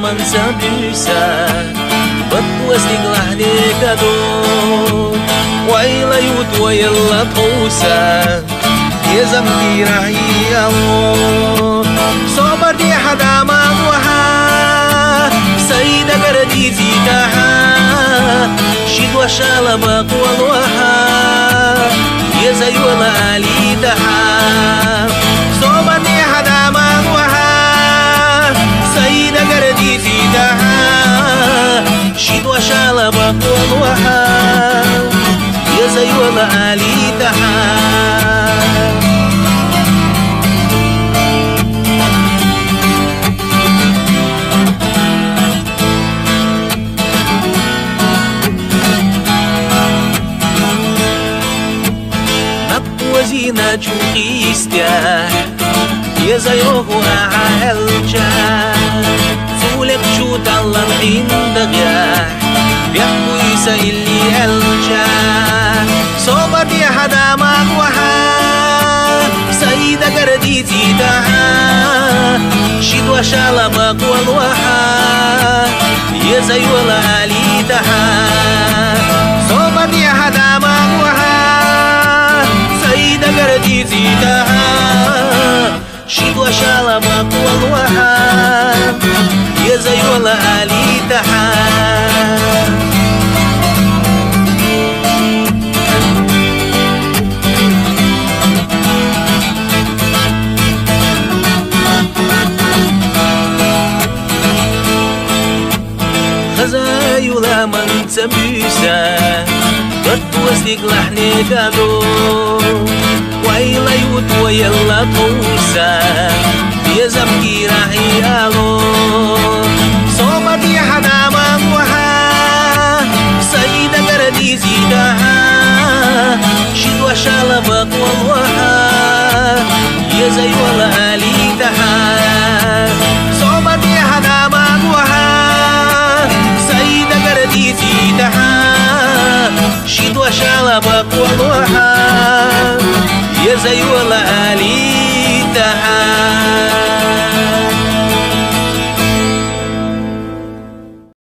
man sa bisa Batwas diglah negado Way layut way la tosa Yezam dirahi Allah Sobar di hadama waha Sayda gardi zitaha Shidwa shalama walwaha Yezayu la alitaha Sobar di hadama waha Sayda gardi zitaha Shidwa shalama walwaha Yezayu la alitaha وزينة جوقيستيا يزايوه عالجا فولك جود الله العندقيا بيحكو يسا اللي ألجا صوبت يا حدا مقوحا سيدة قردي زيدها شد وشالبك والوحا يزايو العاليتها صوبت يا حدا مقوحا سيدة قردي زيدها شد وشالبك والوحا يزايو العاليتها خزايو لا من تبيسا Batwas diglah negado Wayla yut wayla tosa Yezam kirahi alo Sobat ya hadama waha Sayida gardi zidaha Shidwa shalabak walwaha Yezayu wala alitaha Sobat ya hadama waha Sayida gardi zidaha شدوى شالبك والوحى يزايو الآلي تها